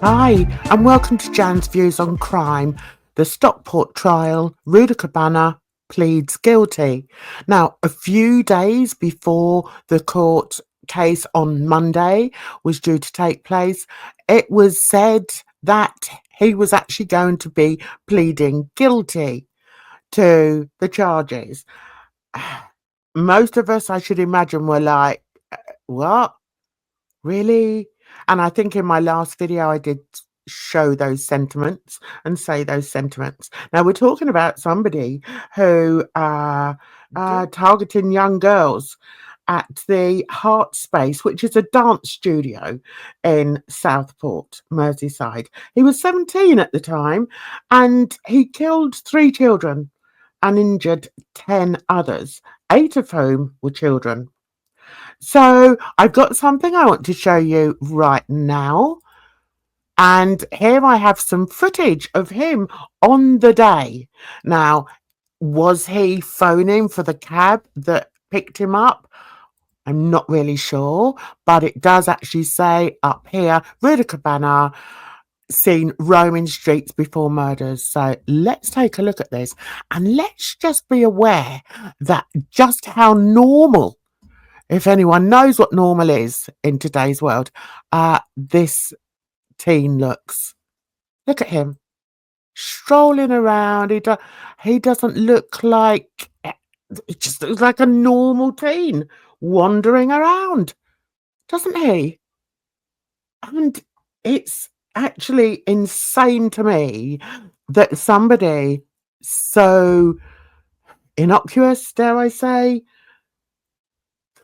Hi, and welcome to Jan's Views on Crime. The Stockport trial, Rudakabana pleads guilty. Now, a few days before the court case on Monday was due to take place, it was said that he was actually going to be pleading guilty to the charges. Most of us, I should imagine, were like, what? Really? And I think in my last video, I did show those sentiments and say those sentiments. Now, we're talking about somebody who targeting young girls at the Heart Space, which is a dance studio in Southport, Merseyside. He was 17 at the time, and he killed 3 children and injured 10 others, 8 of whom were children. So I've got something I want to show you right now. And here I have some footage of him on the day. Now, was he phoning for the cab that picked him up? I'm not really sure, but it does actually say up here, Rudakabana seen roaming streets before murders. So let's take a look at this, and let's just be aware that just how normal, if anyone knows what normal is in today's world, this teen looks. Look at him strolling around. He doesn't look like, it just looks like a normal teen wandering around, doesn't he? And it's actually insane to me that somebody so innocuous, dare I say,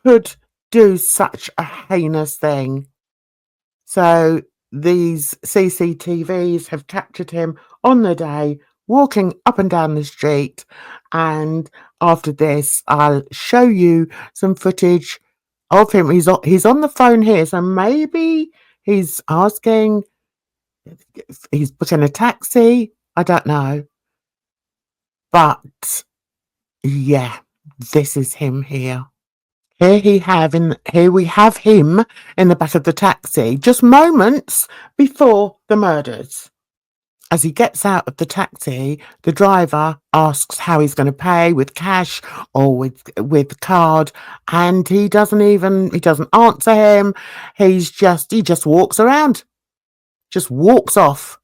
could do such a heinous thing. So these CCTVs have captured him on the day walking up and down the street, and after this I'll show you some footage of him. He's on the phone here, so maybe he's asking if he's booking a taxi. I don't know, but yeah, this is him here. Here we have him in the back of the taxi, just moments before the murders. As he gets out of the taxi, the driver asks how he's going to pay, with cash or with card, and he doesn't answer him. He just walks around, just walks off.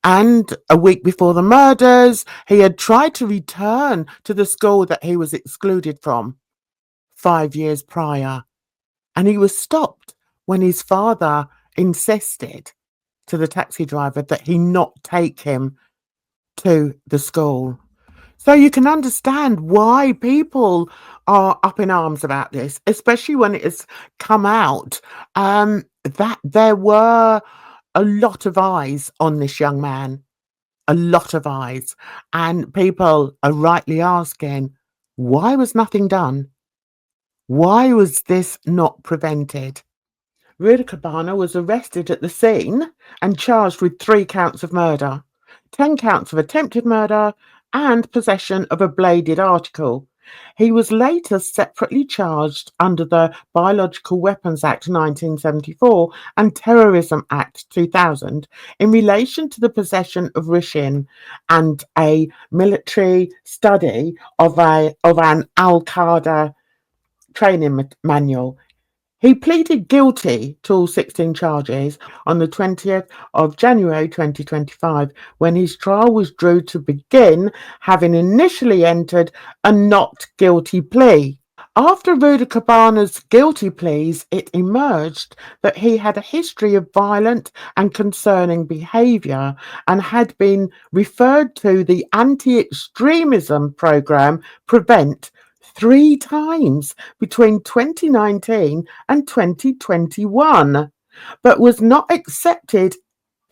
And a week before the murders, he had tried to return to the school that he was excluded from 5 years prior, and he was stopped when his father insisted to the taxi driver that he not take him to the school. So you can understand why people are up in arms about this, especially when it has come out that there were a lot of eyes on this young man, a lot of eyes, and people are rightly asking, why was nothing done? Why was this not prevented? Rudakabana was arrested at the scene and charged with 3 counts of murder, 10 counts of attempted murder, and possession of a bladed article. He was later separately charged under the Biological Weapons Act 1974 and Terrorism Act 2000 in relation to the possession of ROCKIN and a military study of an Al-Qaeda training manual. He pleaded guilty to all 16 charges on the 20th of January 2025 when his trial was due to begin, having initially entered a not guilty plea. After Rudakabana's guilty pleas, it emerged that he had a history of violent and concerning behaviour and had been referred to the anti-extremism programme Prevent 3 times between 2019 and 2021, but was not accepted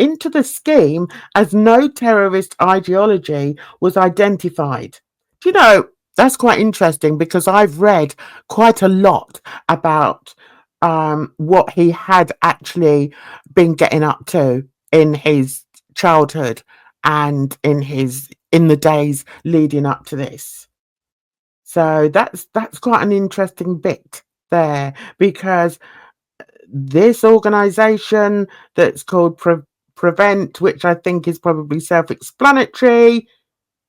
into the scheme as no terrorist ideology was identified. Do you know, that's quite interesting because I've read quite a lot about what he had actually been getting up to in his childhood and in the days leading up to this. So that's quite an interesting bit there, because this organization that's called Prevent, which I think is probably self-explanatory,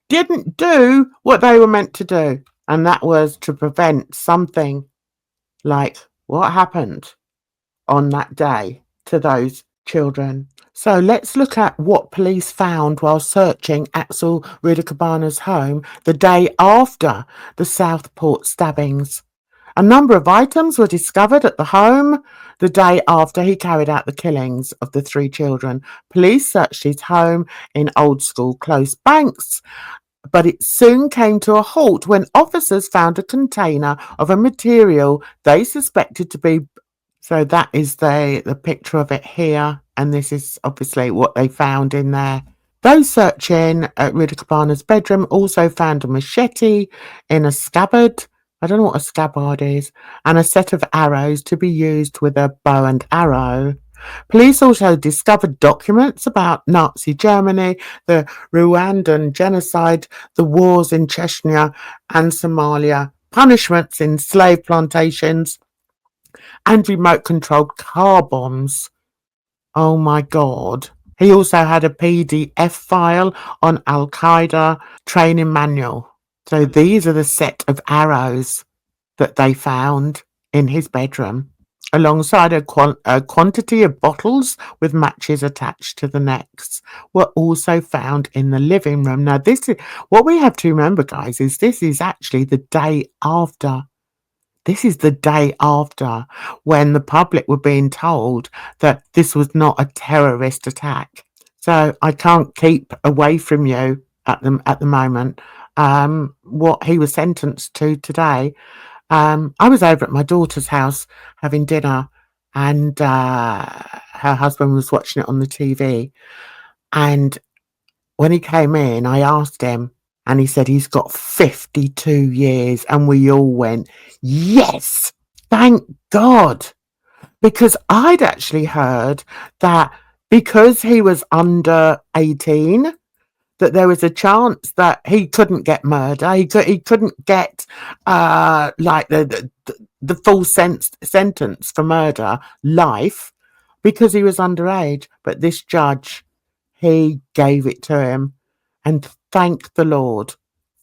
didn't do what they were meant to do, and that was to prevent something like what happened on that day to those children. So let's look at what police found while searching Axel Rudakabana's home the day after the Southport stabbings. A number of items were discovered at the home the day after he carried out the killings of the 3 children. Police searched his home in Old School Close Banks, but it soon came to a halt when officers found a container of a material they suspected to be. So that is the picture of it here, and this is obviously what they found in there. Those searching at Rudakabana's bedroom also found a machete in a scabbard. I don't know what a scabbard is, and a set of arrows to be used with a bow and arrow. Police also discovered documents about Nazi Germany, the Rwandan genocide, the wars in Chechnya and Somalia, punishments in slave plantations, and remote-controlled car bombs. Oh my God. He also had a PDF file on Al-Qaeda training manual. So these are the set of arrows that they found in his bedroom, alongside a quantity of bottles with matches attached to the necks, were also found in the living room. Now, this is what we have to remember, guys, is this is actually the day after. This is the day after when the public were being told that this was not a terrorist attack. So I can't keep away from you at the moment what he was sentenced to today. I was over at my daughter's house having dinner, and her husband was watching it on the TV. And when he came in, I asked him, and he said he's got 52 years. And we all went, yes, thank God. Because I'd actually heard that because he was under 18, that there was a chance that he couldn't get murder. He couldn't get like the full sentence for murder, life, because he was underage. But this judge, he gave it to him, and thank the Lord.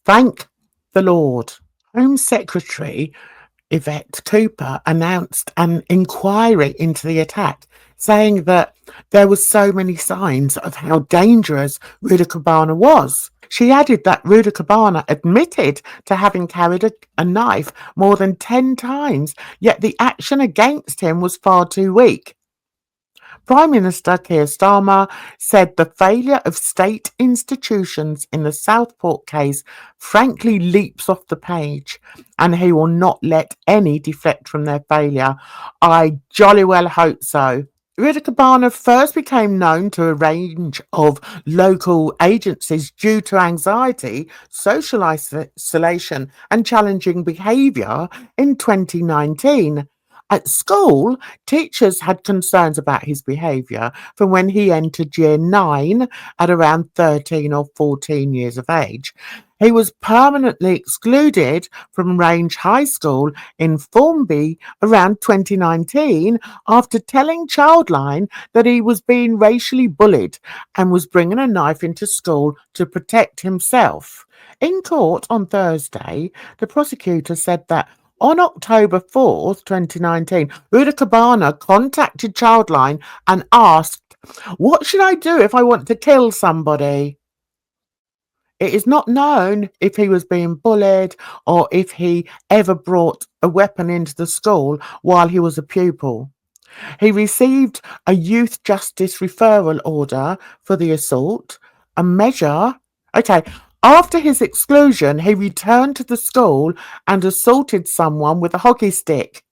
Thank the Lord. Home Secretary Yvette Cooper announced an inquiry into the attack, saying that there were so many signs of how dangerous Rudakabana was. She added that Rudakabana admitted to having carried a knife more than 10 times, yet the action against him was far too weak. Prime Minister Keir Starmer said the failure of state institutions in the Southport case frankly leaps off the page, and he will not let any deflect from their failure. I jolly well hope so. Rudakabana first became known to a range of local agencies due to anxiety, social isolation, and challenging behaviour in 2019. At school, teachers had concerns about his behaviour from when he entered year 9 at around 13 or 14 years of age. He was permanently excluded from Range High School in Formby around 2019 after telling Childline that he was being racially bullied and was bringing a knife into school to protect himself. In court on Thursday, the prosecutor said that On October 4th, 2019, Rudakabana contacted Childline and asked, "What should I do if I want to kill somebody?" It is not known if he was being bullied or if he ever brought a weapon into the school while he was a pupil. He received a youth justice referral order for the assault, a measure. Okay, after his exclusion, he returned to the school and assaulted someone with a hockey stick.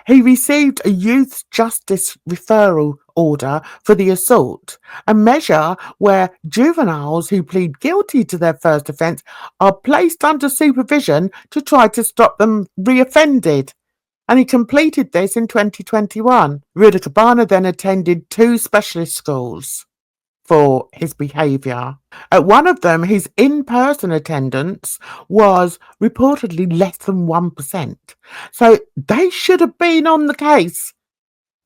He received a youth justice referral order for the assault, a measure where juveniles who plead guilty to their first offence are placed under supervision to try to stop them reoffended. And he completed this in 2021. Rudakabana then attended 2 specialist schools for his behaviour. At one of them, his in-person attendance was reportedly less than 1%. So they should have been on the case.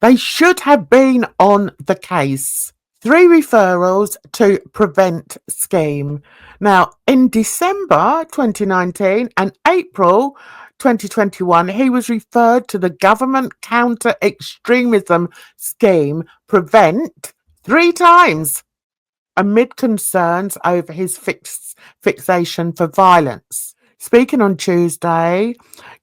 They should have been on the case. 3 referrals to prevent scheme. Now, in December 2019 and April 2021, he was referred to the government counter-extremism scheme prevent 3 times amid concerns over his fixation for violence. Speaking on Tuesday,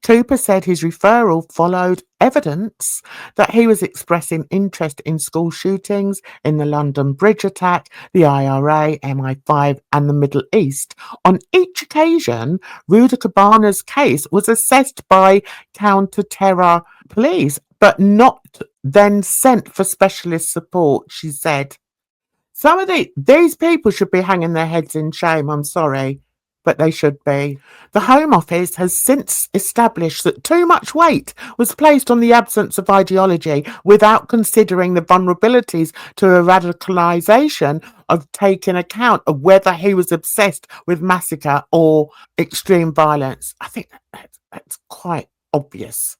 Cooper said his referral followed evidence that he was expressing interest in school shootings, in the London Bridge attack, the IRA, MI5, and the Middle East. On each occasion, Rudakabana's case was assessed by counter-terror police, but not then sent for specialist support, she said. Some of these people should be hanging their heads in shame, I'm sorry, but they should be. The Home Office has since established that too much weight was placed on the absence of ideology without considering the vulnerabilities to a radicalisation of taking account of whether he was obsessed with massacre or extreme violence. I think that's quite obvious.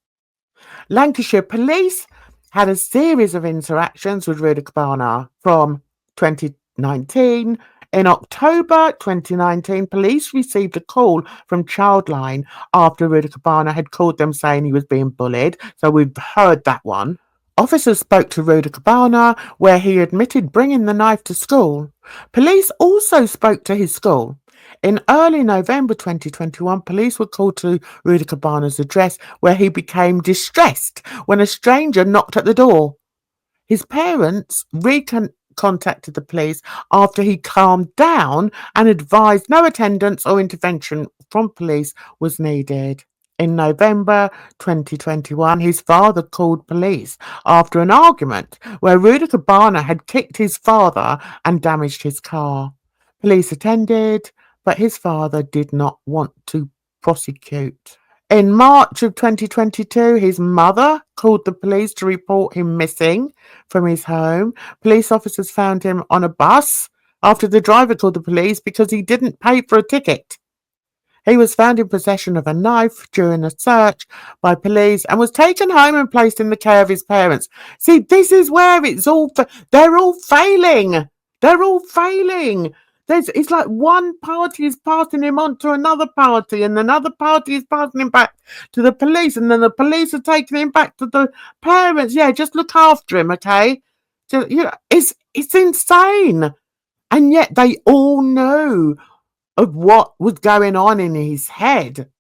Lancashire Police had a series of interactions with Rudakabana from 2019. In October 2019, police received a call from Childline after Rudakabana had called them saying he was being bullied. So we've heard that one. Officers spoke to Rudakabana, where he admitted bringing the knife to school. Police also spoke to his school. In early November 2021, police were called to Rudakabana's address, where he became distressed when a stranger knocked at the door. His parents contacted the police after he calmed down and advised no attendance or intervention from police was needed. In November 2021, his father called police after an argument where Rudakabana had kicked his father and damaged his car. Police attended, but his father did not want to prosecute. In March of 2022, his mother called the police to report him missing from his home. Police officers found him on a bus after the driver called the police because he didn't pay for a ticket. He was found in possession of a knife during a search by police and was taken home and placed in the care of his parents. See, this is where they're all failing. They're all failing. It's like one party is passing him on to another party, and another party is passing him back to the police, and then the police are taking him back to the parents. Yeah, just look after him, okay? It's insane, and yet they all know of what was going on in his head.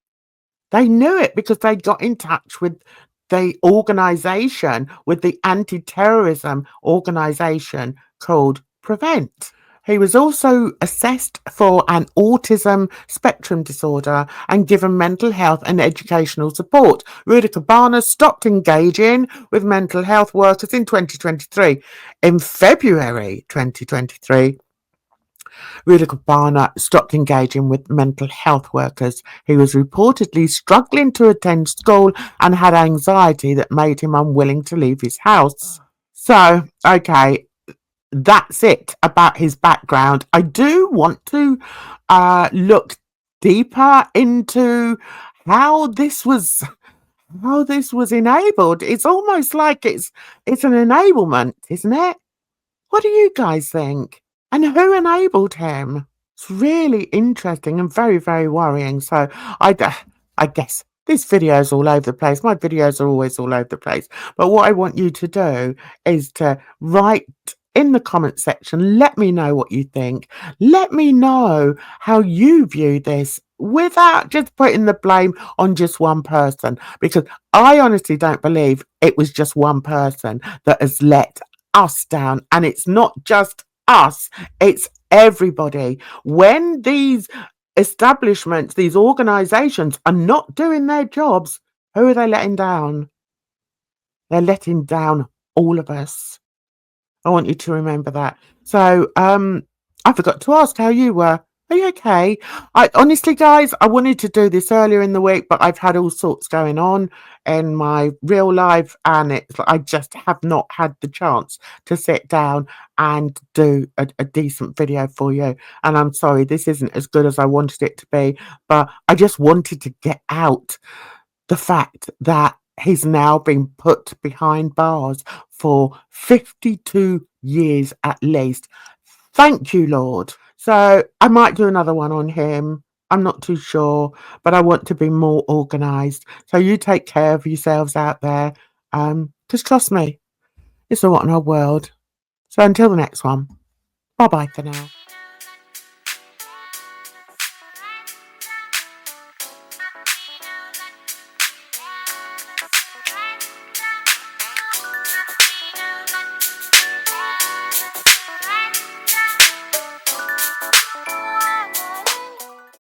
They knew it because they got in touch with the organisation, with the anti-terrorism organisation called Prevent. He was also assessed for an autism spectrum disorder and given mental health and educational support. Rudakabana stopped engaging with mental health workers in 2023. In February 2023, Rudakabana stopped engaging with mental health workers. He was reportedly struggling to attend school and had anxiety that made him unwilling to leave his house. So, okay, that's it about his background. I do want to look deeper into how this was enabled. It's almost like it's an enablement, isn't it? What do you guys think? And who enabled him? It's really interesting and very, very worrying. So I guess this video is all over the place. My videos are always all over the place. But what I want you to do is to write in the comment section. Let me know what you think. Let me know how you view this without just putting the blame on just one person, because I honestly don't believe it was just one person that has let us down. And it's not just us, it's everybody. When these establishments, these organizations are not doing their jobs, who are they letting down? They're letting down all of us. I want you to remember that. So, I forgot to ask how you were. Are you okay? I honestly, guys, I wanted to do this earlier in the week, but I've had all sorts going on in my real life, and I just have not had the chance to sit down and do a decent video for you. And I'm sorry, this isn't as good as I wanted it to be, but I just wanted to get out the fact that he's now been put behind bars for 52 years at least. Thank you, Lord. So I might do another one on him. I'm not too sure, but I want to be more organized. So you take care of yourselves out there. Because trust me, it's a rotten old world. So until the next one, bye bye for now.